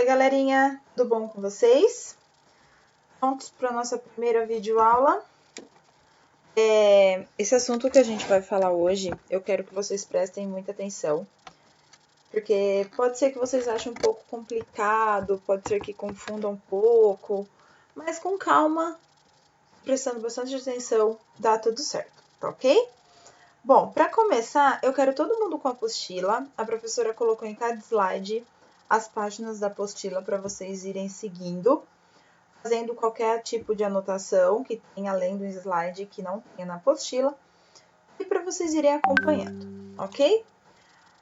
Oi, galerinha, tudo bom com vocês? Prontos para a nossa primeira videoaula? Esse assunto que a gente vai falar hoje, eu quero que vocês prestem muita atenção, porque pode ser que vocês achem um pouco complicado, pode ser que confundam um pouco, mas com calma, prestando bastante atenção, dá tudo certo, tá ok? Bom, para começar, eu quero todo mundo com a apostila. A professora colocou em cada slide as páginas da apostila para vocês irem seguindo, fazendo qualquer tipo de anotação que tem além do slide que não tenha na apostila, e para vocês irem acompanhando, ok?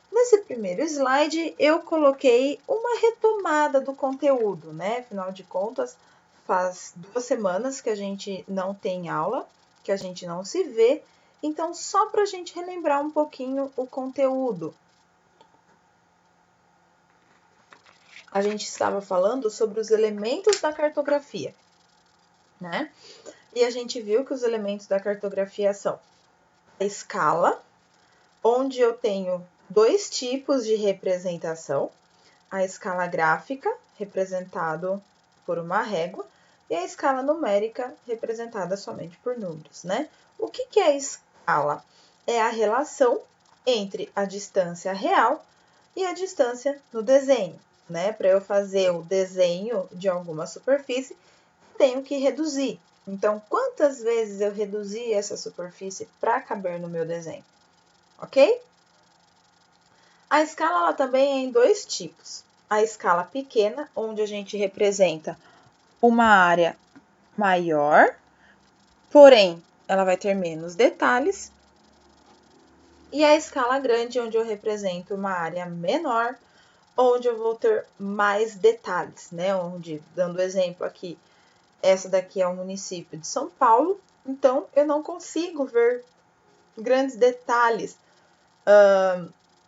Nesse primeiro slide, eu coloquei uma retomada do conteúdo, né? Afinal de contas, faz 2 semanas que a gente não tem aula, que a gente não se vê, então só para a gente relembrar um pouquinho o conteúdo. A gente estava falando sobre os elementos da cartografia, né? E a gente viu que os elementos da cartografia são a escala, onde eu tenho 2 tipos de representação, a escala gráfica, representado por uma régua, e a escala numérica, representada somente por números, né? O que é a escala? É a relação entre a distância real e a distância no desenho, né? Para eu fazer o desenho de alguma superfície, tenho que reduzir. Então, quantas vezes eu reduzi essa superfície para caber no meu desenho? Ok? A escala ela também é em 2 tipos. A escala pequena, onde a gente representa uma área maior, porém ela vai ter menos detalhes. E a escala grande, onde eu represento uma área menor, onde eu vou ter mais detalhes, né? Onde, dando exemplo aqui, essa daqui é o município de São Paulo, então eu não consigo ver grandes detalhes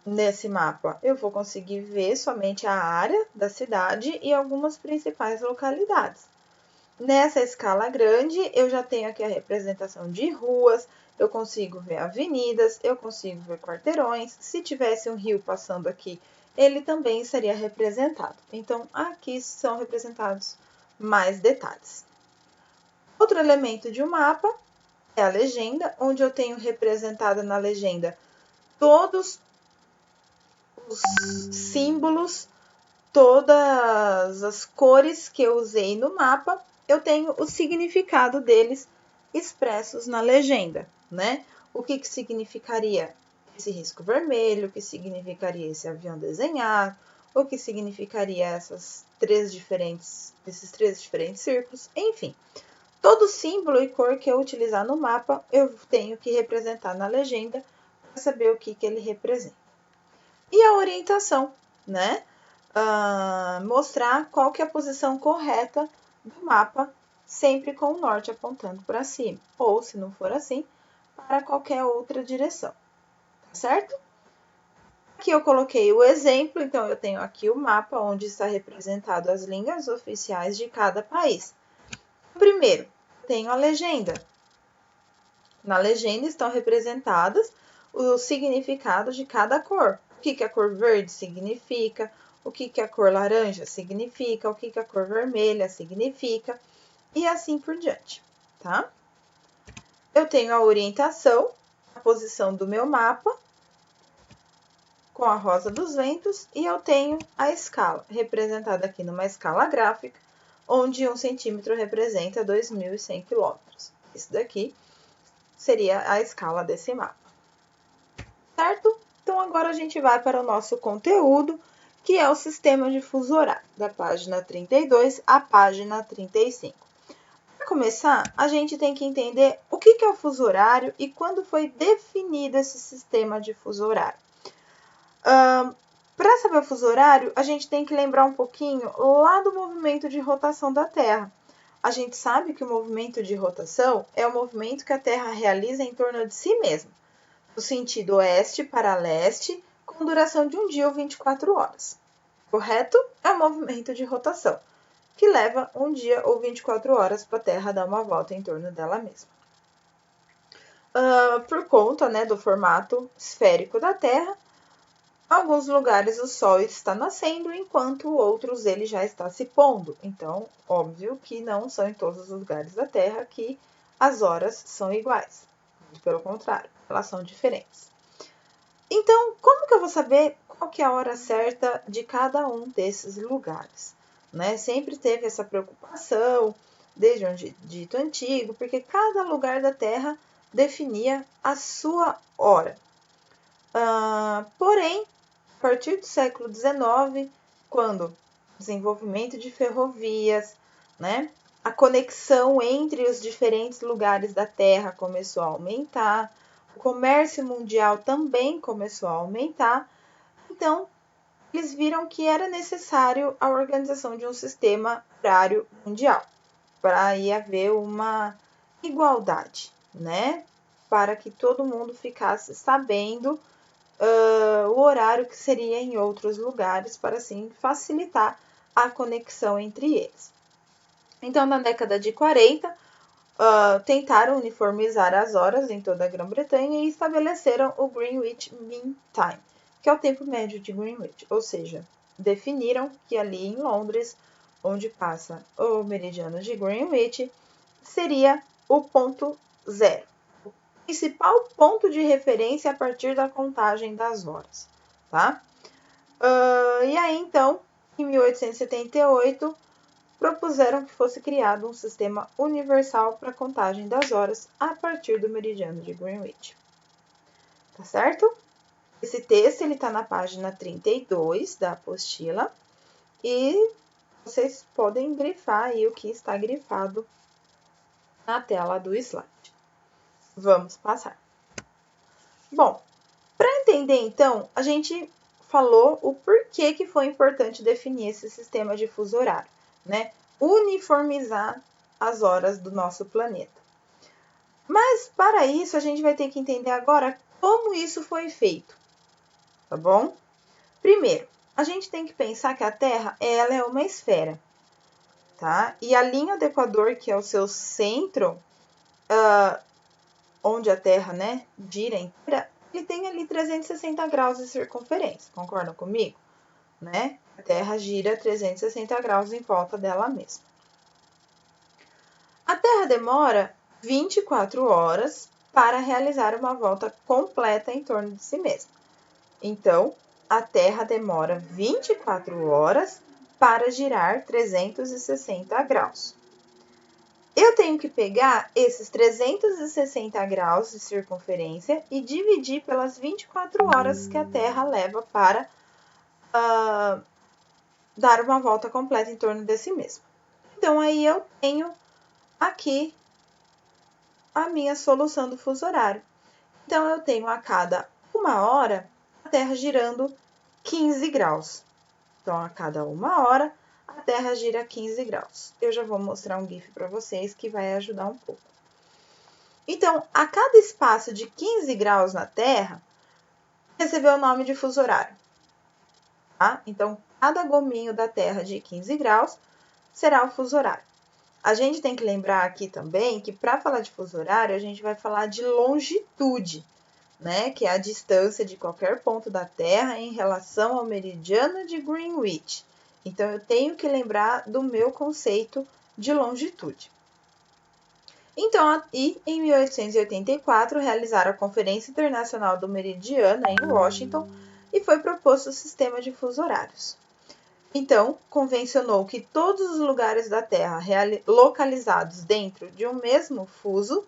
nesse mapa. Eu vou conseguir ver somente a área da cidade e algumas principais localidades. Nessa escala grande, eu já tenho aqui a representação de ruas, eu consigo ver avenidas, eu consigo ver quarteirões. Se tivesse um rio passando aqui, ele também seria representado. Então, aqui são representados mais detalhes. Outro elemento de um mapa é a legenda, onde eu tenho representada na legenda todos os símbolos, todas as cores que eu usei no mapa, eu tenho o significado deles expressos na legenda, né? O que significaria esse risco vermelho, o que significaria esse avião desenhado, o que significaria esses 3 diferentes círculos, enfim. Todo símbolo e cor que eu utilizar no mapa, eu tenho que representar na legenda para saber o que ele representa. E a orientação, né? Mostrar qual que é a posição correta do mapa, sempre com o norte apontando para cima, ou, se não for assim, para qualquer outra direção, tá certo? Aqui eu coloquei o exemplo, então eu tenho aqui o mapa onde está representado as línguas oficiais de cada país. Primeiro, tenho a legenda. Na legenda estão representadas os significados de cada cor. O que a cor verde significa, o que a cor laranja significa, o que a cor vermelha significa, e assim por diante, tá? Eu tenho a orientação, a posição do meu mapa, com a rosa dos ventos, e eu tenho a escala, representada aqui numa escala gráfica, onde 1 centímetro representa 2.100 quilômetros. Isso daqui seria a escala desse mapa, certo? Então, agora a gente vai para o nosso conteúdo, que é o sistema de fuso horário, da página 32 à página 35. Para começar, a gente tem que entender o que é o fuso horário e quando foi definido esse sistema de fuso horário. Para saber o fuso horário, a gente tem que lembrar um pouquinho lá do movimento de rotação da Terra. A gente sabe que o movimento de rotação é o movimento que a Terra realiza em torno de si mesma, no sentido oeste para leste, com duração de um dia ou 24 horas. Correto? É o movimento de rotação, que leva um dia ou 24 horas para a Terra dar uma volta em torno dela mesma. Por conta, né, do formato esférico da Terra, Alguns lugares o sol está nascendo, enquanto outros ele já está se pondo. Então, óbvio que não são em todos os lugares da Terra que as horas são iguais. Pelo contrário, elas são diferentes. Então, como que eu vou saber qual que é a hora certa de cada um desses lugares? Né? Sempre teve essa preocupação, desde um dito antigo, porque cada lugar da Terra definia a sua hora. Porém, a partir do século XIX, quando o desenvolvimento de ferrovias, né, a conexão entre os diferentes lugares da Terra começou a aumentar, o comércio mundial também começou a aumentar, então eles viram que era necessário a organização de um sistema horário mundial, para aí haver uma igualdade, né, para que todo mundo ficasse sabendo o horário que seria em outros lugares, para assim facilitar a conexão entre eles. Então, na década de 40, tentaram uniformizar as horas em toda a Grã-Bretanha e estabeleceram o Greenwich Mean Time, que é o tempo médio de Greenwich, ou seja, definiram que ali em Londres, onde passa o meridiano de Greenwich, seria o ponto zero, principal ponto de referência a partir da contagem das horas, tá? E aí, então, em 1878, propuseram que fosse criado um sistema universal para a contagem das horas a partir do meridiano de Greenwich. Tá certo? Esse texto está na página 32 da apostila e vocês podem grifar aí o que está grifado na tela do slide. Vamos passar. Bom, para entender então, a gente falou o porquê que foi importante definir esse sistema de fuso horário, né? Uniformizar as horas do nosso planeta. Mas para isso a gente vai ter que entender agora como isso foi feito, tá bom? Primeiro, a gente tem que pensar que a Terra ela é uma esfera, tá? E a linha do Equador, que é o seu centro, onde a Terra, né, gira inteira, ele tem ali 360 graus de circunferência, concordam comigo? Né? A Terra gira 360 graus em volta dela mesma. A Terra demora 24 horas para realizar uma volta completa em torno de si mesma. Então, a Terra demora 24 horas para girar 360 graus. Eu tenho que pegar esses 360 graus de circunferência e dividir pelas 24 horas que a Terra leva para dar uma volta completa em torno de si mesma. Então, aí eu tenho aqui a minha solução do fuso horário. Então, eu tenho a cada 1 hora a Terra girando 15 graus. Então, a cada 1 hora a Terra gira 15 graus. Eu já vou mostrar um GIF para vocês que vai ajudar um pouco. Então, a cada espaço de 15 graus na Terra, recebeu o nome de fuso horário. Tá? Então, cada gominho da Terra de 15 graus será o fuso horário. A gente tem que lembrar aqui também que para falar de fuso horário, a gente vai falar de longitude, né? Que é a distância de qualquer ponto da Terra em relação ao meridiano de Greenwich. Então, eu tenho que lembrar do meu conceito de longitude. Então, em 1884, realizaram a Conferência Internacional do Meridiano em Washington e foi proposto o sistema de fuso horários. Então, convencionou que todos os lugares da Terra localizados dentro de um mesmo fuso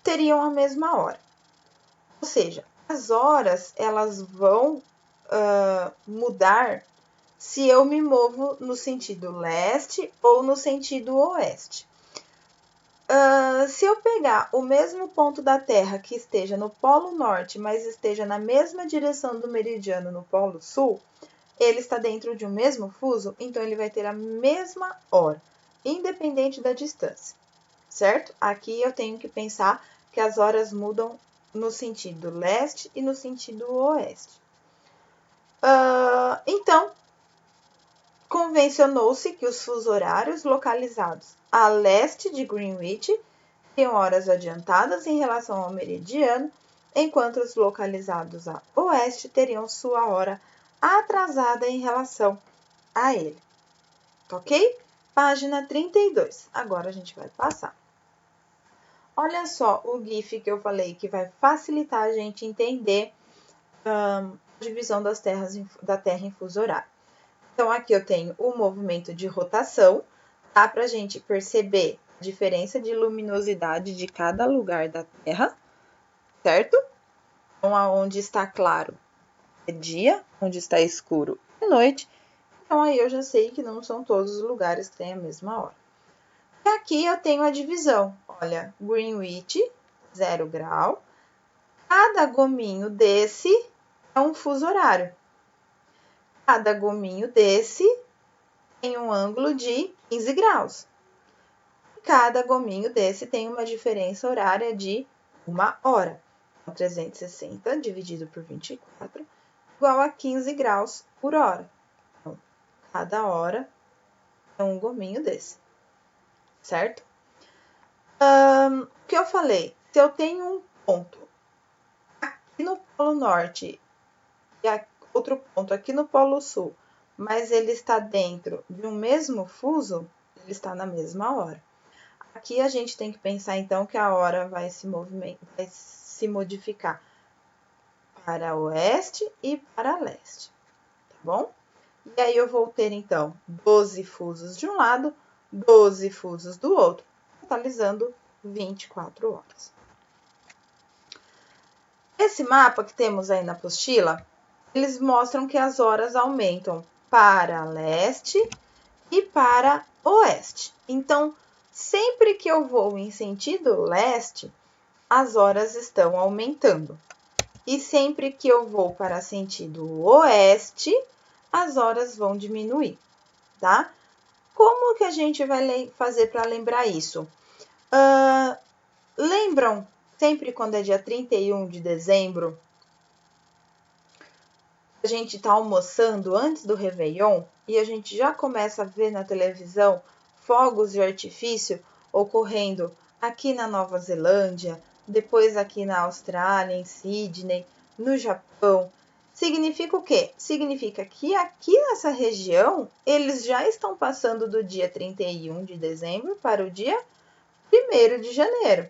teriam a mesma hora. Ou seja, as horas elas vão mudar se eu me movo no sentido leste ou no sentido oeste. Se eu pegar o mesmo ponto da Terra que esteja no Polo Norte, mas esteja na mesma direção do meridiano no Polo Sul, ele está dentro de um mesmo fuso, então ele vai ter a mesma hora, independente da distância, certo? Aqui eu tenho que pensar que as horas mudam no sentido leste e no sentido oeste. Então, convencionou-se que os fusos horários localizados a leste de Greenwich teriam horas adiantadas em relação ao meridiano, enquanto os localizados a oeste teriam sua hora atrasada em relação a ele. Ok? Página 32. Agora a gente vai passar. Olha só o GIF que eu falei que vai facilitar a gente entender a divisão da Terra em fuso horário. Então, aqui eu tenho o movimento de rotação, dá para a gente perceber a diferença de luminosidade de cada lugar da Terra, certo? Então, onde está claro é dia, onde está escuro é noite. Então, aí eu já sei que não são todos os lugares que têm a mesma hora. E aqui eu tenho a divisão. Olha, Greenwich, 0 grau. Cada gominho desse é um fuso horário. Cada gominho desse tem um ângulo de 15 graus. Cada gominho desse tem uma diferença horária de 1 hora. Então, 360 dividido por 24 igual a 15 graus por hora. Então, cada hora é um gominho desse, certo? O que eu falei? Se eu tenho um ponto aqui no Polo Norte e outro ponto aqui no Polo Sul, mas ele está dentro de um mesmo fuso, ele está na mesma hora. Aqui a gente tem que pensar, então, que a hora vai se modificar para oeste e para leste, tá bom? E aí eu vou ter, então, 12 fusos de um lado, 12 fusos do outro, totalizando 24 horas. Esse mapa que temos aí na apostila, eles mostram que as horas aumentam para leste e para oeste. Então, sempre que eu vou em sentido leste, as horas estão aumentando. E sempre que eu vou para sentido oeste, as horas vão diminuir, tá? Como que a gente vai fazer para lembrar isso? Lembram sempre quando é dia 31 de dezembro, a gente está almoçando antes do Réveillon e a gente já começa a ver na televisão fogos de artifício ocorrendo aqui na Nova Zelândia, depois aqui na Austrália, em Sydney, no Japão. Significa o quê? Significa que aqui nessa região, eles já estão passando do dia 31 de dezembro para o dia 1º de janeiro,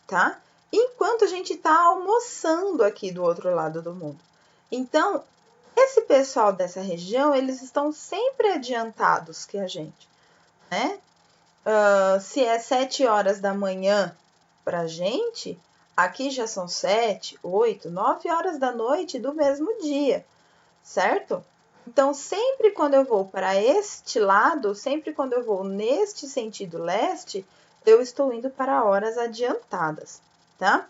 tá? Enquanto a gente está almoçando aqui do outro lado do mundo. Então, esse pessoal dessa região, eles estão sempre adiantados que a gente, né? Se é 7 horas da manhã pra gente, aqui já são 7, 8, 9 horas da noite do mesmo dia, certo? Então, sempre quando eu vou para este lado, sempre quando eu vou neste sentido leste, eu estou indo para horas adiantadas, tá?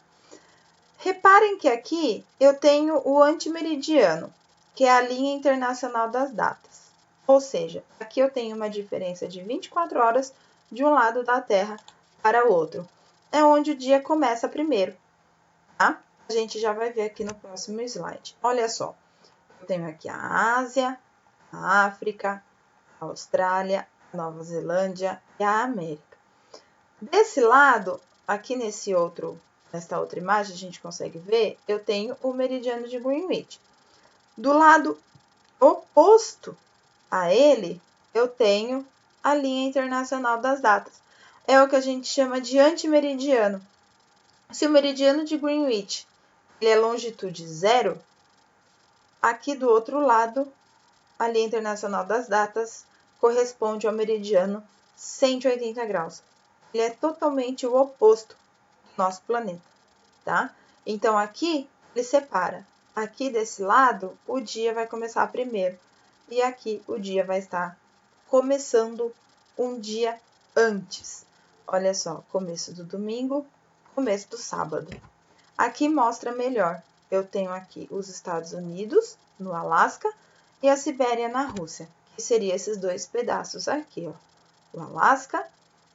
Reparem que aqui eu tenho o antimeridiano, que é a linha internacional das datas. Ou seja, aqui eu tenho uma diferença de 24 horas de um lado da Terra para o outro. É onde o dia começa primeiro, tá? A gente já vai ver aqui no próximo slide. Olha só, eu tenho aqui a Ásia, a África, a Austrália, a Nova Zelândia e a América. Desse lado, aqui nesta outra imagem, a gente consegue ver, eu tenho o meridiano de Greenwich. Do lado oposto a ele, eu tenho a linha internacional das datas. É o que a gente chama de antimeridiano. Se o meridiano de Greenwich ele é longitude 0, aqui do outro lado, a linha internacional das datas corresponde ao meridiano 180 graus. Ele é totalmente o oposto do nosso planeta, tá? Então, aqui ele separa. Aqui desse lado, o dia vai começar primeiro. E aqui o dia vai estar começando um dia antes. Olha só, começo do domingo, começo do sábado. Aqui mostra melhor. Eu tenho aqui os Estados Unidos, no Alasca, e a Sibéria na Rússia, que seriam esses dois pedaços aqui, ó. O Alasca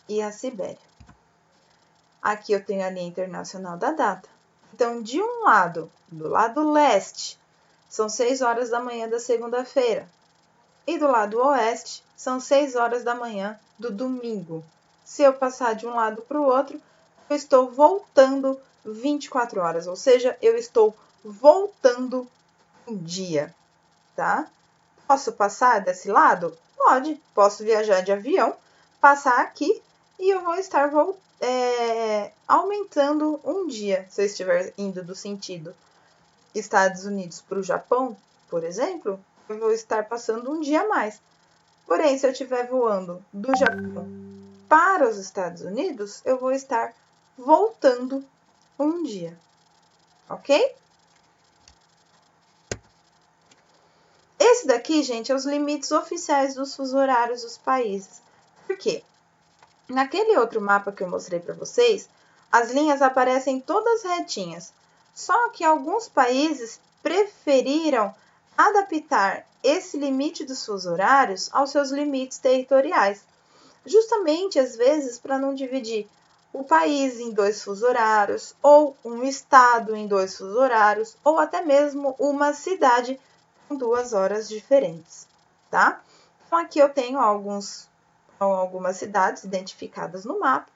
e a Sibéria. Aqui eu tenho a linha internacional da data. Então, de um lado, do lado leste, são 6 horas da manhã da segunda-feira. E do lado oeste, são 6 horas da manhã do domingo. Se eu passar de um lado para o outro, eu estou voltando 24 horas, ou seja, eu estou voltando um dia, tá? Posso passar desse lado? Pode. Posso viajar de avião, passar aqui e eu vou estar aumentando um dia. Se eu estiver indo do sentido Estados Unidos para o Japão, por exemplo, eu vou estar passando um dia a mais. Porém, se eu estiver voando do Japão para os Estados Unidos, eu vou estar voltando um dia. Ok? Esse daqui, gente, é os limites oficiais dos fusos horários dos países. Por quê? Naquele outro mapa que eu mostrei para vocês, as linhas aparecem todas retinhas. Só que alguns países preferiram adaptar esse limite dos fusos horários aos seus limites territoriais. Justamente, às vezes, para não dividir o país em 2 fusos horários, ou um estado em 2 fusos horários, ou até mesmo uma cidade com 2 horas diferentes, tá? Então, aqui eu tenho algumas cidades identificadas no mapa.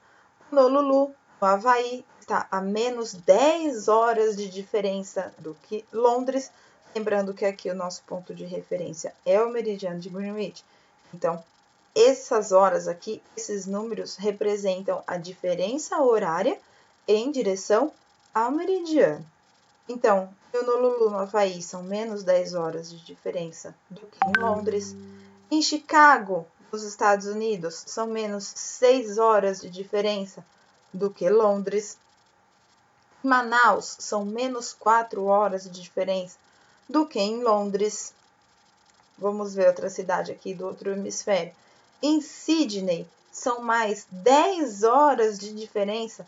Honolulu, no Havaí, está a menos 10 horas de diferença do que Londres. Lembrando que aqui o nosso ponto de referência é o meridiano de Greenwich. Então, essas horas aqui, esses números representam a diferença horária em direção ao meridiano. Então, em Honolulu, no Havaí, são menos 10 horas de diferença do que em Londres. Em Chicago, nos Estados Unidos, são menos 6 horas de diferença do que Londres. Em Manaus, são menos 4 horas de diferença do que em Londres. Vamos ver outra cidade aqui do outro hemisfério. Em Sydney, são mais 10 horas de diferença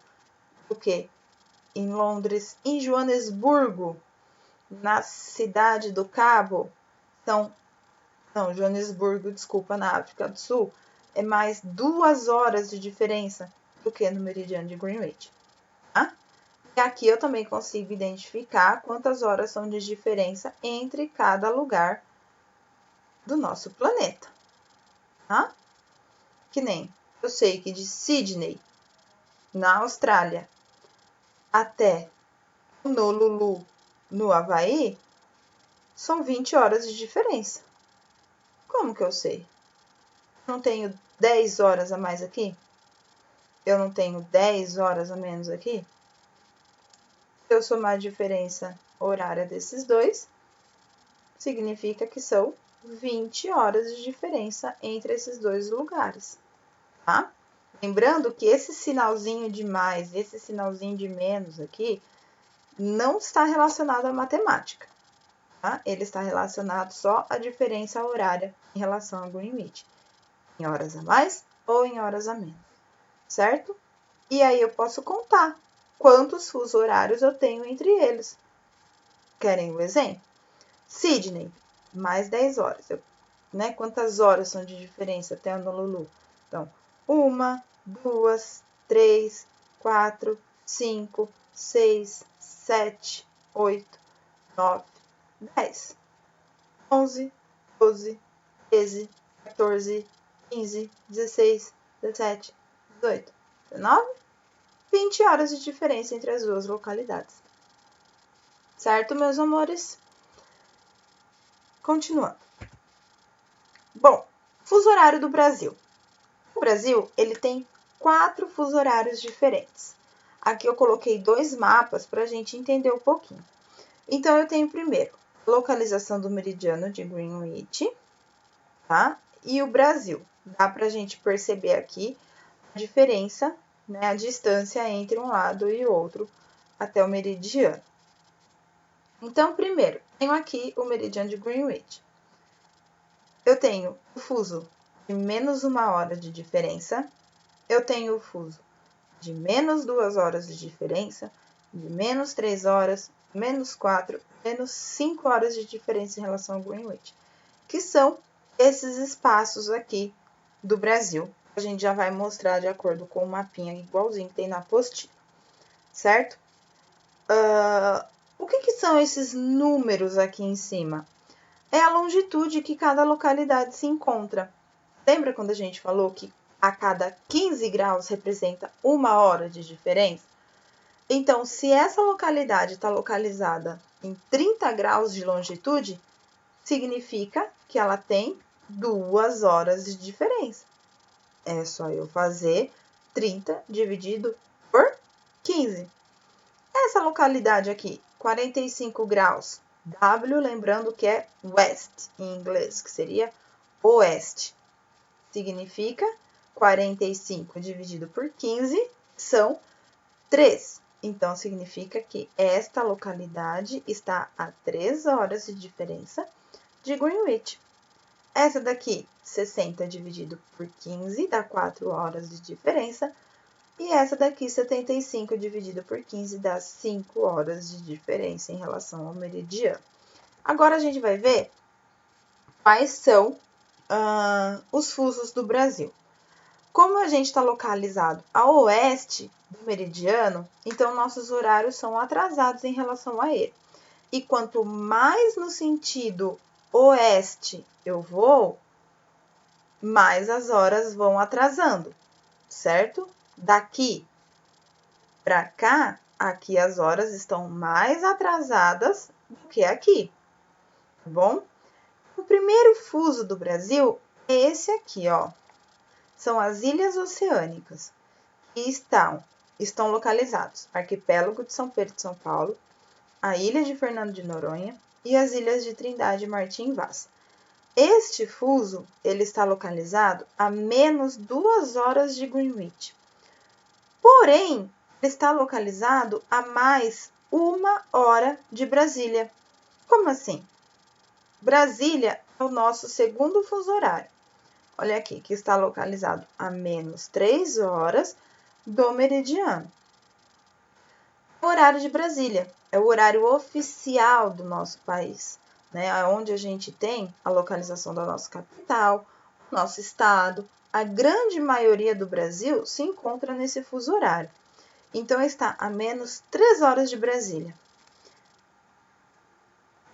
do que em Londres. Em Joanesburgo, na cidade do Cabo, Joanesburgo, desculpa, na África do Sul, é mais 2 horas de diferença do que no meridiano de Greenwich. Tá? E aqui eu também consigo identificar quantas horas são de diferença entre cada lugar do nosso planeta. Tá? Que nem eu sei que de Sydney, na Austrália, até Honolulu, no Havaí, são 20 horas de diferença. Como que eu sei? Eu não tenho 10 horas a mais aqui? Eu não tenho 10 horas a menos aqui? Se eu somar a diferença horária desses dois, significa que são 20 horas de diferença entre esses dois lugares, tá? Lembrando que esse sinalzinho de mais, esse sinalzinho de menos aqui, não está relacionado à matemática, tá? Ele está relacionado só à diferença horária em relação ao Greenwich, em horas a mais ou em horas a menos, certo? E aí eu posso contar quantos fusos horários eu tenho entre eles. Querem o exemplo? Sydney, mais 10 horas. Quantas horas são de diferença até Honolulu? Então, 1, 2, 3, 4, 5, 6, 7, 8, 9, 10, 11, 12, 13, 14, 15, 16, 17, 18, 19, 20 horas de diferença entre as duas localidades. Certo, meus amores? Continuando. Bom, fuso horário do Brasil. O Brasil, ele tem 4 fusos horários diferentes. Aqui eu coloquei 2 mapas para a gente entender um pouquinho. Então, eu tenho primeiro a localização do meridiano de Greenwich, tá? E o Brasil. Dá para a gente perceber aqui a diferença, né, a distância entre um lado e o outro até o meridiano. Então, primeiro, tenho aqui o meridiano de Greenwich. Eu tenho o fuso de menos 1 hora de diferença. Eu tenho o fuso de menos 2 horas de diferença, de menos 3 horas, menos 4, menos 5 horas de diferença em relação ao Greenwich, que são esses espaços aqui do Brasil. A gente já vai mostrar de acordo com o mapinha igualzinho que tem na apostila, certo? O que são esses números aqui em cima? É a longitude que cada localidade se encontra. Lembra quando a gente falou que a cada 15 graus representa 1 hora de diferença? Então, se essa localidade está localizada em 30 graus de longitude, significa que ela tem 2 horas de diferença. É só eu fazer 30 dividido por 15. Essa localidade aqui, 45 graus, W, lembrando que é west em inglês, que seria oeste. Significa 45 dividido por 15 são 3. Então, significa que esta localidade está a 3 horas de diferença de Greenwich. Essa daqui, 60 dividido por 15, dá 4 horas de diferença. E essa daqui, 75 dividido por 15, dá 5 horas de diferença em relação ao meridiano. Agora, a gente vai ver quais são os fusos do Brasil. Como a gente está localizado a oeste do meridiano, então nossos horários são atrasados em relação a ele. E quanto mais no sentido oeste eu vou, mais as horas vão atrasando, certo? Daqui para cá, aqui as horas estão mais atrasadas do que aqui, tá bom? O primeiro fuso do Brasil é esse aqui, ó. São as ilhas oceânicas, que estão localizados arquipélago de São Pedro de São Paulo, a ilha de Fernando de Noronha e as ilhas de Trindade e Martim Vaz. Este fuso ele está localizado a menos 2 horas de Greenwich. Porém, está localizado a mais 1 hora de Brasília. Como assim? Brasília é o nosso segundo fuso horário. Olha aqui, que está localizado a menos 3 horas do meridiano. O horário de Brasília é o horário oficial do nosso país, né? Onde a gente tem a localização da nossa capital, nosso estado. A grande maioria do Brasil se encontra nesse fuso horário. Então, está a menos 3 horas de Brasília.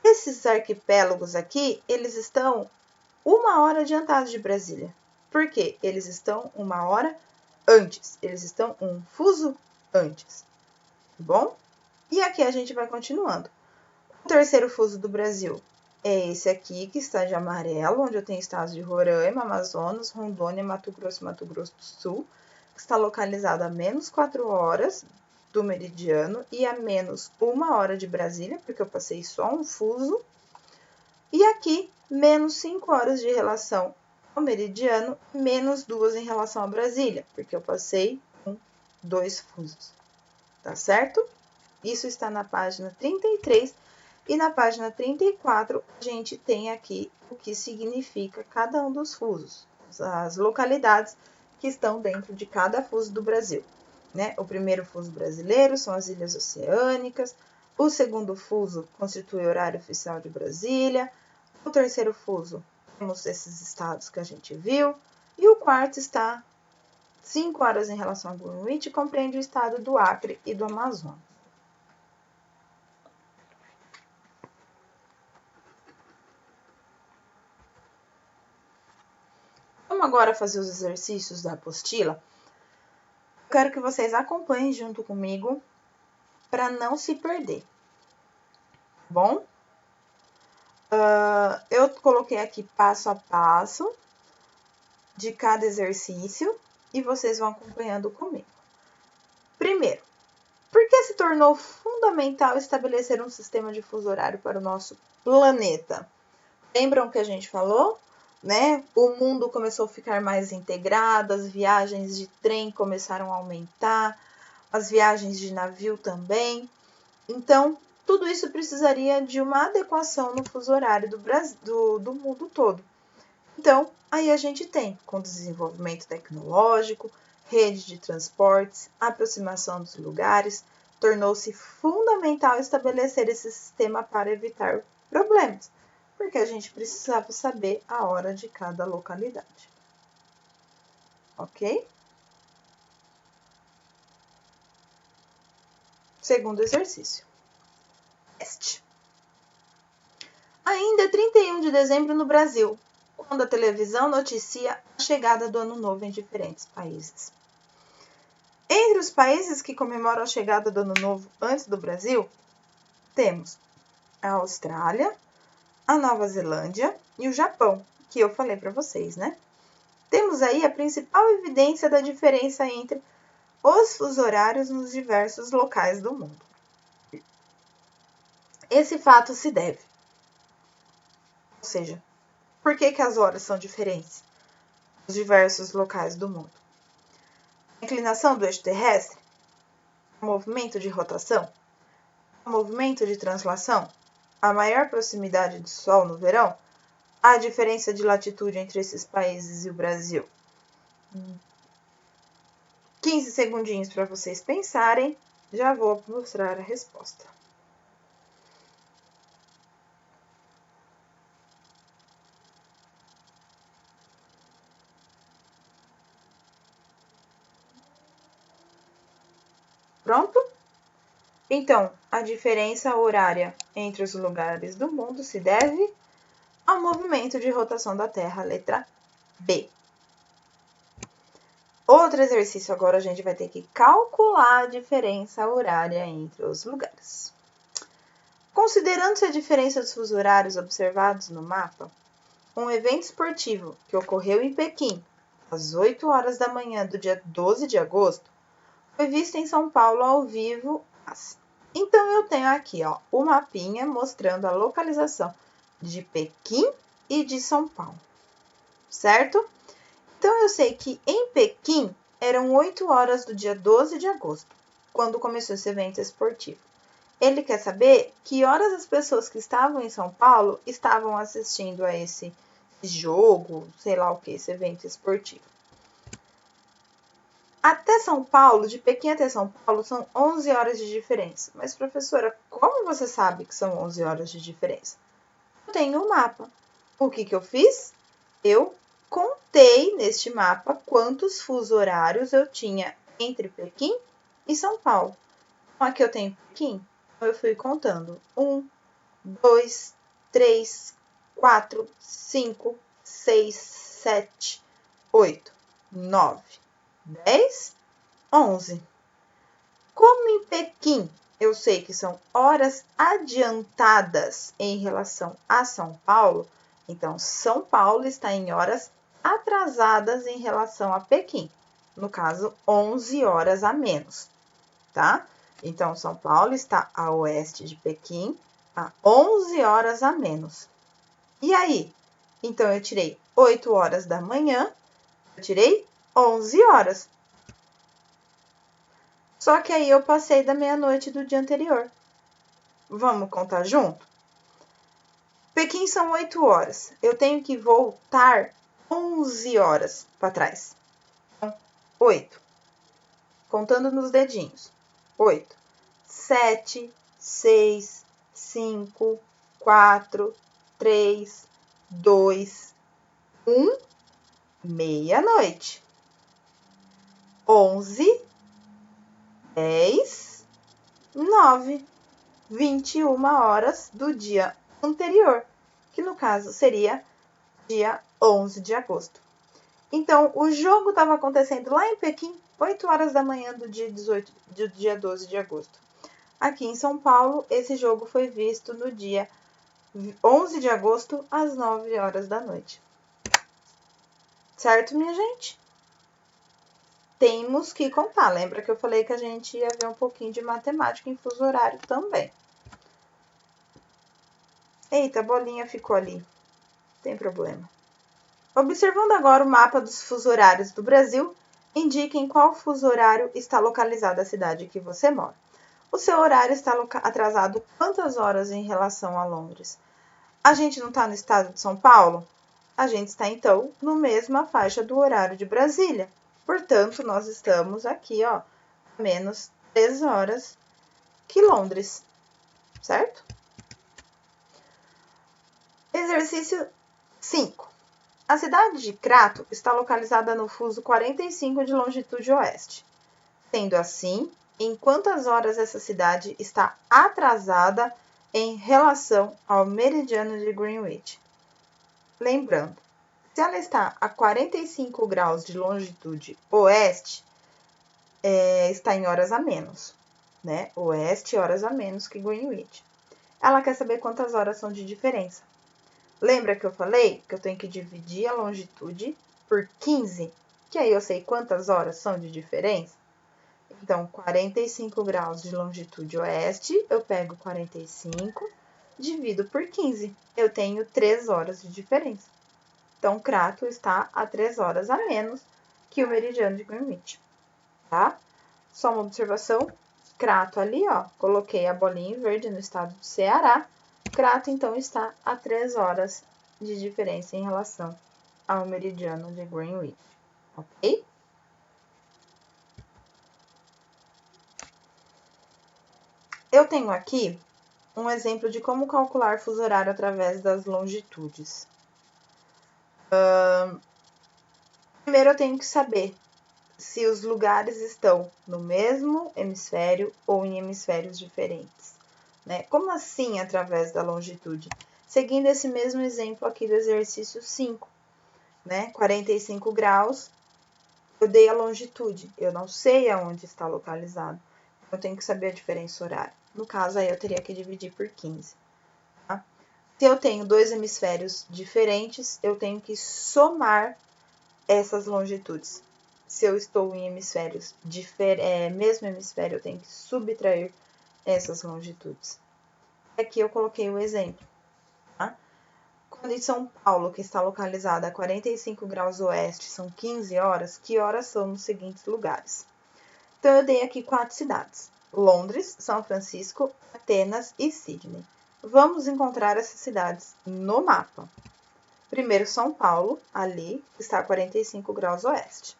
Esses arquipélagos aqui, eles estão 1 hora adiantados de Brasília. Por quê? Eles estão 1 hora antes. Eles estão um fuso antes. Tá bom? E aqui a gente vai continuando. O terceiro fuso do Brasil é esse aqui, que está de amarelo, onde eu tenho estados de Roraima, Amazonas, Rondônia, Mato Grosso e Mato Grosso do Sul, que está localizado a menos 4 horas do meridiano e a menos 1 hora de Brasília, porque eu passei só um fuso. E aqui, menos 5 horas de relação ao meridiano, menos 2 em relação a Brasília, porque eu passei com 2 fusos. Tá certo? Isso está na página 33 e na página 34 a gente tem aqui o que significa cada um dos fusos, as localidades que estão dentro de cada fuso do Brasil, né? O primeiro fuso brasileiro são as ilhas oceânicas, o segundo fuso constitui o horário oficial de Brasília, o terceiro fuso temos esses estados que a gente viu, e o quarto está 5 horas em relação a Greenwich e compreende o estado do Acre e do Amazonas. Vamos agora fazer os exercícios da apostila. Eu quero que vocês acompanhem junto comigo para não se perder. Bom? Eu coloquei aqui passo a passo de cada exercício e vocês vão acompanhando comigo. Primeiro, por que se tornou fundamental estabelecer um sistema de fuso horário para o nosso planeta? Lembram que a gente falou? Né? O mundo começou a ficar mais integrado, as viagens de trem começaram a aumentar, as viagens de navio também. Então, tudo isso precisaria de uma adequação no fuso horário do mundo todo. Então, aí a gente tem, com desenvolvimento tecnológico, rede de transportes, aproximação dos lugares, tornou-se fundamental estabelecer esse sistema para evitar problemas, porque a gente precisava saber a hora de cada localidade. Ok? Segundo exercício. Teste. Ainda é 31 de dezembro no Brasil, quando a televisão noticia a chegada do Ano Novo em diferentes países. Entre os países que comemoram a chegada do Ano Novo antes do Brasil, temos a Austrália, a Nova Zelândia e o Japão, que eu falei para vocês, né? Temos aí a principal evidência da diferença entre os fusos horários nos diversos locais do mundo. Esse fato se deve, ou seja, por que as horas são diferentes nos diversos locais do mundo? A inclinação do eixo terrestre, o movimento de rotação, o movimento de translação, a maior proximidade do Sol no verão, a diferença de latitude entre esses países e o Brasil. 15 segundinhos para vocês pensarem, já vou mostrar a resposta. Pronto? Então, a diferença horária entre os lugares do mundo se deve ao movimento de rotação da Terra, letra B. Outro exercício agora, a gente vai ter que calcular a diferença horária entre os lugares. Considerando-se a diferença dos fusos horários observados no mapa, um evento esportivo que ocorreu em Pequim, às 8 horas da manhã do dia 12 de agosto, foi visto em São Paulo ao vivo. Então, eu tenho aqui o mapinha mostrando a localização de Pequim e de São Paulo, certo? Então, eu sei que em Pequim eram 8 horas do dia 12 de agosto, quando começou esse evento esportivo. Ele quer saber que horas as pessoas que estavam em São Paulo estavam assistindo a esse jogo, sei lá o que, esse evento esportivo. Até São Paulo, de Pequim até São Paulo, são 11 horas de diferença. Mas, professora, como você sabe que são 11 horas de diferença? Eu tenho um mapa. O que eu fiz? Eu contei neste mapa quantos fusos horários eu tinha entre Pequim e São Paulo. Então, aqui eu tenho Pequim. Eu fui contando. 1, 2, 3, 4, 5, 6, 7, 8, 9, 10, 11. Como em Pequim eu sei que são horas adiantadas em relação a São Paulo, então São Paulo está em horas atrasadas em relação a Pequim. No caso, 11 horas a menos, tá? Então, São Paulo está a oeste de Pequim, a 11 horas a menos. E aí? Então, eu tirei 8 horas da manhã, eu tirei 11 horas. Só que aí eu passei da meia-noite do dia anterior. Vamos contar junto? Pequim são 8 horas. Eu tenho que voltar 11 horas para trás. Então, 8. Contando nos dedinhos. 8, 7, 6, 5, 4, 3, 2, 1, meia-noite. 11, 10, 9, 21 horas do dia anterior, que no caso seria dia 11 de agosto. Então, o jogo estava acontecendo lá em Pequim, 8 horas da manhã do dia 12 de agosto. Aqui em São Paulo, esse jogo foi visto no dia 11 de agosto, às 9 horas da noite. Certo, minha gente? Temos que contar. Lembra que eu falei que a gente ia ver um pouquinho de matemática em fuso horário também. Eita, a bolinha ficou ali. Não tem problema. Observando agora o mapa dos fusos horários do Brasil, indique em qual fuso horário está localizada a cidade que você mora. O seu horário está atrasado quantas horas em relação a Londres? A gente não está no estado de São Paulo? A gente está, então, na mesma faixa do horário de Brasília. Portanto, nós estamos aqui, a menos 3 horas que Londres, certo? Exercício 5. A cidade de Crato está localizada no fuso 45 de longitude oeste. Sendo assim, em quantas horas essa cidade está atrasada em relação ao meridiano de Greenwich? Lembrando, se ela está a 45 graus de longitude oeste, está em horas a menos, né? Oeste, horas a menos que Greenwich. Ela quer saber quantas horas são de diferença. Lembra que eu falei que eu tenho que dividir a longitude por 15? Que aí eu sei quantas horas são de diferença? Então, 45 graus de longitude oeste, eu pego 45, divido por 15. Eu tenho 3 horas de diferença. Então, Crato está a 3 horas a menos que o meridiano de Greenwich, tá? Só uma observação, Crato ali, ó, coloquei a bolinha em verde no estado do Ceará. Crato, então, está a 3 horas de diferença em relação ao meridiano de Greenwich, ok? Eu tenho aqui um exemplo de como calcular fuso horário através das longitudes. Primeiro, eu tenho que saber se os lugares estão no mesmo hemisfério ou em hemisférios diferentes, né? Como assim através da longitude? Seguindo esse mesmo exemplo aqui do exercício 5, né? 45 graus, eu dei a longitude, eu não sei aonde está localizado, eu tenho que saber a diferença horária. No caso, aí eu teria que dividir por 15. Tá? Se eu tenho dois hemisférios diferentes, eu tenho que somar essas longitudes. Se eu estou em hemisférios diferentes, mesmo hemisfério, eu tenho que subtrair essas longitudes. Aqui eu coloquei o exemplo. Tá? Quando em São Paulo, que está localizada a 45 graus oeste, são 15 horas, que horas são nos seguintes lugares? Então, eu dei aqui 4 cidades: Londres, São Francisco, Atenas e Sydney. Vamos encontrar essas cidades no mapa. Primeiro, São Paulo, ali, que está a 45 graus oeste.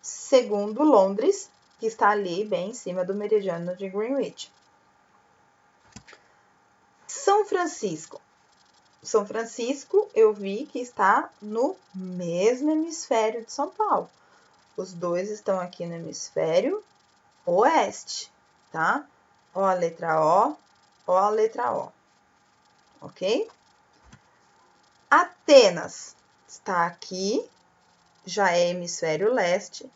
Segundo, Londres, que está ali, bem em cima do meridiano de Greenwich. São Francisco. São Francisco, eu vi que está no mesmo hemisfério de São Paulo. Os dois estão aqui no hemisfério oeste, tá? Ó a letra O, ó a letra O, ok? Atenas está aqui, já é hemisfério leste,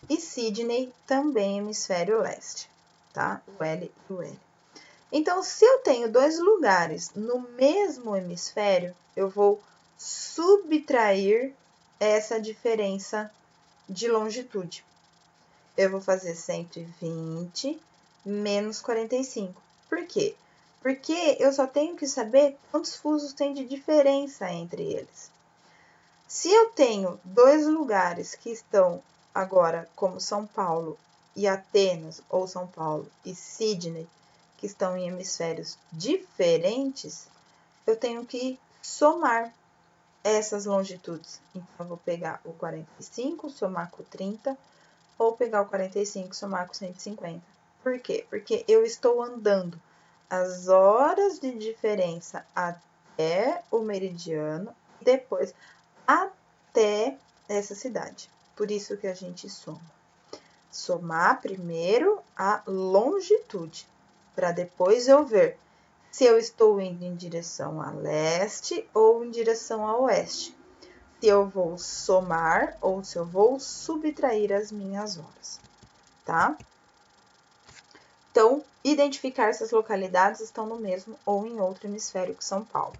e Sydney também hemisfério leste, tá? O L e o L. Então, se eu tenho dois lugares no mesmo hemisfério, eu vou subtrair essa diferença de longitude. Eu vou fazer 120 menos 45. Por quê? Porque eu só tenho que saber quantos fusos tem de diferença entre eles. Se eu tenho dois lugares que estão agora, como São Paulo e Atenas, ou São Paulo e Sydney, que estão em hemisférios diferentes, eu tenho que somar essas longitudes. Então, eu vou pegar o 45, somar com 30, ou pegar o 45 e somar com 150. Por quê? Porque eu estou andando as horas de diferença até o meridiano e depois até essa cidade. Por isso que a gente soma. Somar primeiro a longitude, para depois eu ver se eu estou indo em direção a leste ou em direção a oeste. Se eu vou somar ou se eu vou subtrair as minhas horas, tá? Então, identificar se as localidades estão no mesmo ou em outro hemisfério que São Paulo.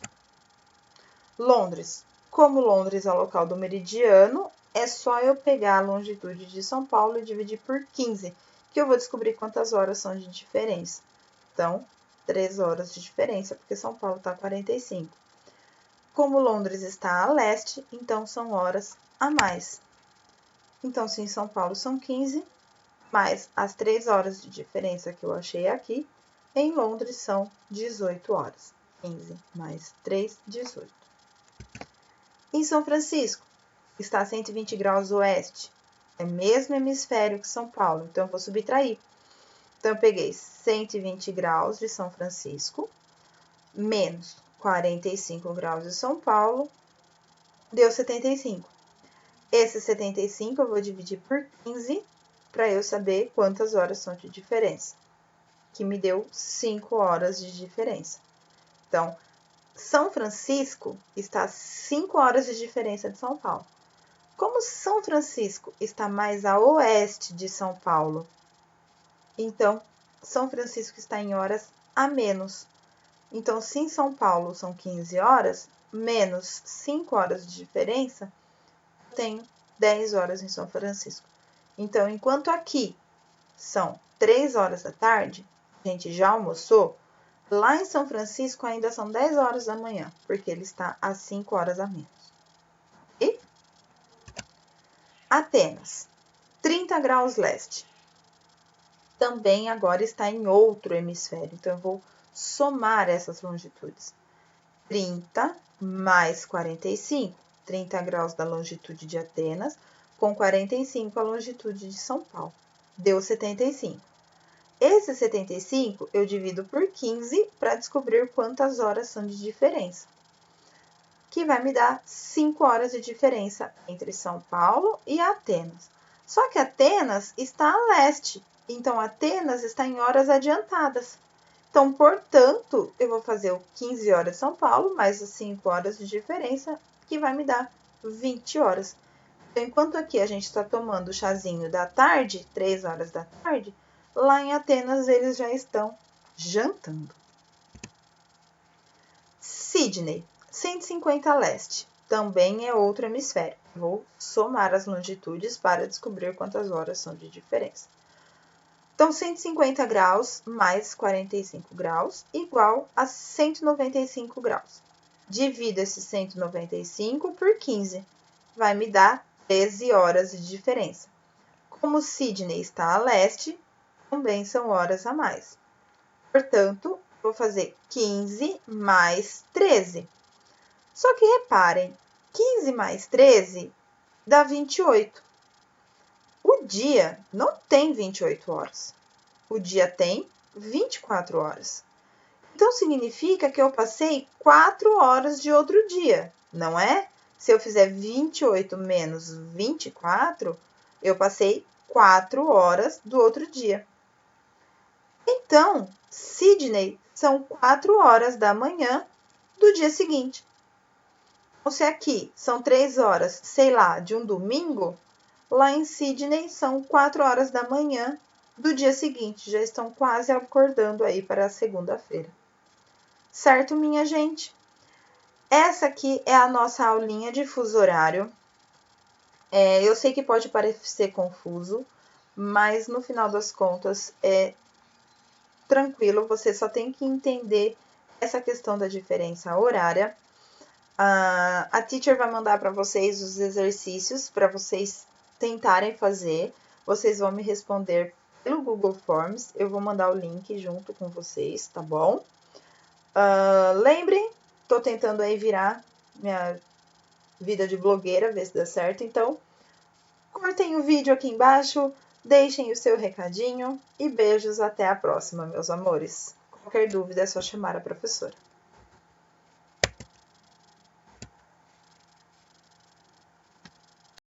Londres. Como Londres é o local do meridiano, é só eu pegar a longitude de São Paulo e dividir por 15, que eu vou descobrir quantas horas são de diferença. Então, 3 horas de diferença, porque São Paulo está 45. Como Londres está a leste, então são horas a mais. Então, se em São Paulo são 15, mais as 3 horas de diferença que eu achei aqui, em Londres são 18 horas. 15 mais 3, 18. Em São Francisco, está a 120 graus oeste, é mesmo hemisfério que São Paulo, então eu vou subtrair. Então, eu peguei 120 graus de São Francisco, menos 45 graus de São Paulo, deu 75. Esse 75 eu vou dividir por 15 para eu saber quantas horas são de diferença, que me deu 5 horas de diferença. Então, São Francisco está a 5 horas de diferença de São Paulo. Como São Francisco está mais a oeste de São Paulo, então São Francisco está em horas a menos. Então, se em São Paulo são 15 horas, menos 5 horas de diferença, eu tenho 10 horas em São Francisco. Então, enquanto aqui são 3 horas da tarde, a gente já almoçou, lá em São Francisco ainda são 10 horas da manhã, porque ele está a 5 horas a menos. E Atenas, 30 graus leste. Também agora está em outro hemisfério, então eu vou somar essas longitudes. 30 mais 45, 30 graus da longitude de Atenas, com 45 a longitude de São Paulo. Deu 75. Esse 75 eu divido por 15 para descobrir quantas horas são de diferença, que vai me dar 5 horas de diferença entre São Paulo e Atenas. Só que Atenas está a leste, então Atenas está em horas adiantadas. Então, portanto, eu vou fazer o 15 horas de São Paulo, mais as 5 horas de diferença, que vai me dar 20 horas. Então, enquanto aqui a gente está tomando o chazinho da tarde, 3 horas da tarde, lá em Atenas eles já estão jantando. Sydney, 150 leste, também é outro hemisfério. Vou somar as longitudes para descobrir quantas horas são de diferença. Então, 150 graus mais 45 graus igual a 195 graus. Divido esse 195 por 15. Vai me dar 13 horas de diferença. Como Sydney está a leste, também são horas a mais. Portanto, vou fazer 15 mais 13. Só que reparem, 15 mais 13 dá 28. O dia não tem 28 horas. O dia tem 24 horas. Então, significa que eu passei 4 horas de outro dia, não é? Se eu fizer 28 menos 24, eu passei 4 horas do outro dia. Então, Sydney são 4 horas da manhã do dia seguinte. Então, se aqui são 3 horas, sei lá, de um domingo, lá em Sydney são 4 horas da manhã do dia seguinte. Já estão quase acordando aí para a segunda-feira. Certo, minha gente? Essa aqui é a nossa aulinha de fuso horário. Eu sei que pode parecer confuso, mas no final das contas é tranquilo. Você só tem que entender essa questão da diferença horária. A teacher vai mandar para vocês os exercícios para vocês tentarem fazer. Vocês vão me responder pelo Google Forms. Eu vou mandar o link junto com vocês, tá bom? Lembrem, tô tentando aí virar minha vida de blogueira, ver se dá certo. Então, curtem o vídeo aqui embaixo, deixem o seu recadinho e beijos até a próxima, meus amores. Qualquer dúvida é só chamar a professora.